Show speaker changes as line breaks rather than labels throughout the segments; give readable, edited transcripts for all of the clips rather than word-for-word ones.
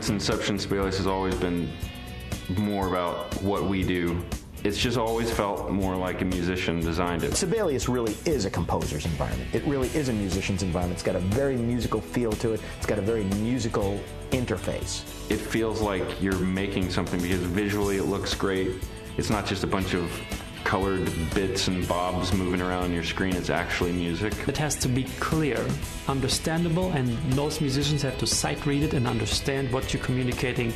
Since inception, Sibelius has always been more about what we do. It's just always felt more like a musician designed it.
Sibelius really is a composer's environment. It really is a musician's environment. It's got a very musical feel to it. It's got a very musical interface.
It feels like you're making something because visually it looks great. It's not just a bunch of colored bits and bobs moving around your screen. It's actually music.
It has to be clear, understandable, and most musicians have to sight read it and understand what you're communicating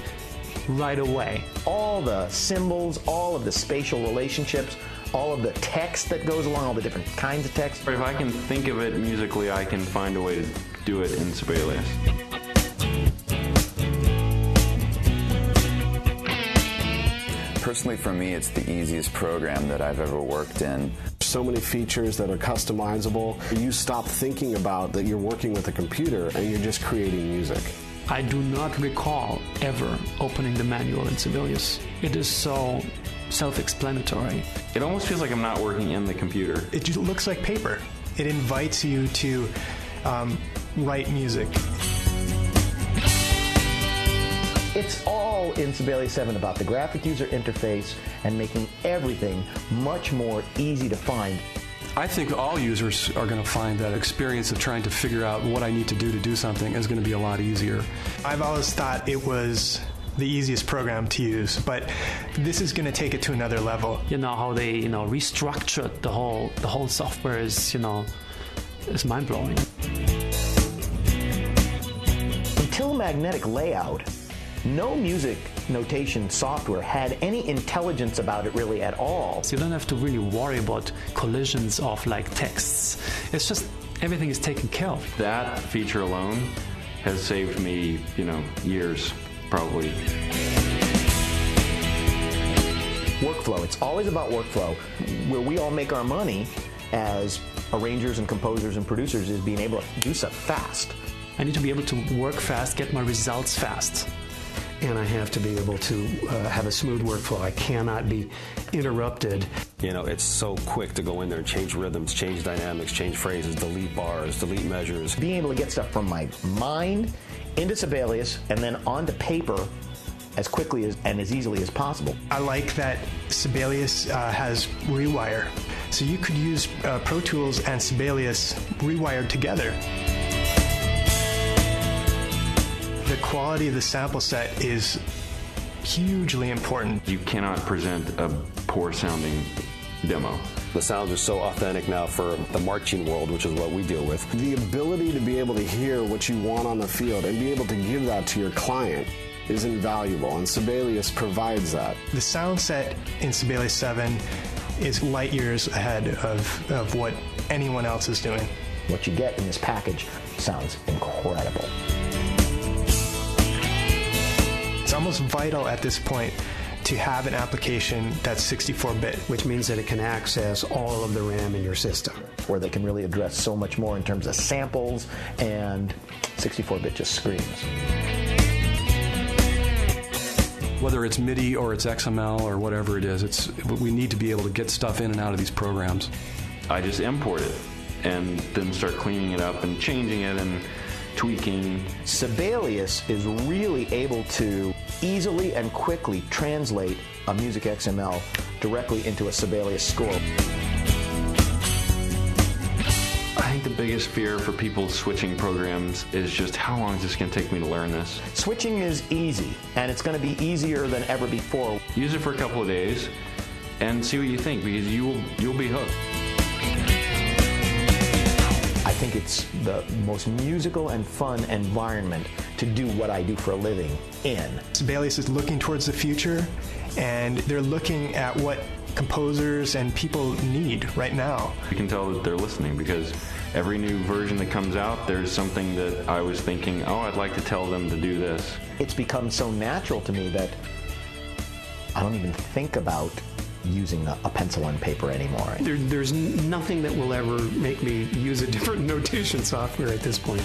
right away.
All the symbols, all of the spatial relationships, all of the text that goes along, all the different kinds of text.
If I can think of it musically, I can find a way to do it in Sibelius.
Personally, for me, it's the easiest program that I've ever worked in.
So many features that are customizable. You stop thinking about that you're working with a computer and you're just creating music.
I do not recall ever opening the manual in Sibelius. It is so self-explanatory.
It almost feels like I'm not working in the computer.
It just looks like paper. It invites you to write music.
It's all in Sibelius 7 about the graphic user interface and making everything much more easy to find.
I think all users are going to find that experience of trying to figure out what I need to do something is going to be a lot easier.
I've always thought it was the easiest program to use, but this is going to take it to another level.
You know how they, restructured the whole software is, is mind-blowing.
Until magnetic layout, no music notation software had any intelligence about it really at all.
So you don't have to really worry about collisions of texts. It's just everything is taken care of.
That feature alone has saved me, years, probably.
Workflow. It's always about workflow. Where we all make our money as arrangers and composers and producers is being able to do stuff fast.
I need to be able to work fast, get my results fast.
And I have to be able to have a smooth workflow. I cannot be interrupted.
It's so quick to go in there and change rhythms, change dynamics, change phrases, delete bars, delete measures.
Being able to get stuff from my mind into Sibelius and then onto paper as quickly and as easily as possible.
I like that Sibelius has Rewire. So you could use Pro Tools and Sibelius rewired together. The quality of the sample set is hugely important.
You cannot present a poor-sounding demo.
The sounds are so authentic now for the marching world, which is what we deal with.
The ability to be able to hear what you want on the field and be able to give that to your client is invaluable, and Sibelius provides that.
The sound set in Sibelius 7 is light years ahead of what anyone else is doing.
What you get in this package sounds incredible.
It's almost vital at this point to have an application that's 64-bit.
Which means that it can access all of the RAM in your system.
Where they can really address so much more in terms of samples, and 64-bit just screams.
Whether it's MIDI or it's XML or whatever it is, we need to be able to get stuff in and out of these programs.
I just import it and then start cleaning it up and changing it and tweaking.
Sibelius is really able to easily and quickly translate a MusicXML directly into a Sibelius score.
I think the biggest fear for people switching programs is just how long is this going to take me to learn this?
Switching is easy, and it's going to be easier than ever before.
Use it for a couple of days and see what you think, because you'll be hooked.
I think it's the most musical and fun environment to do what I do for a living in.
Sibelius is looking towards the future, and they're looking at what composers and people need right now.
You can tell that they're listening, because every new version that comes out, there's something that I was thinking, oh, I'd like to tell them to do this.
It's become so natural to me that I don't even think about using a pencil and paper anymore.
There's nothing that will ever make me use a different notation software at this point.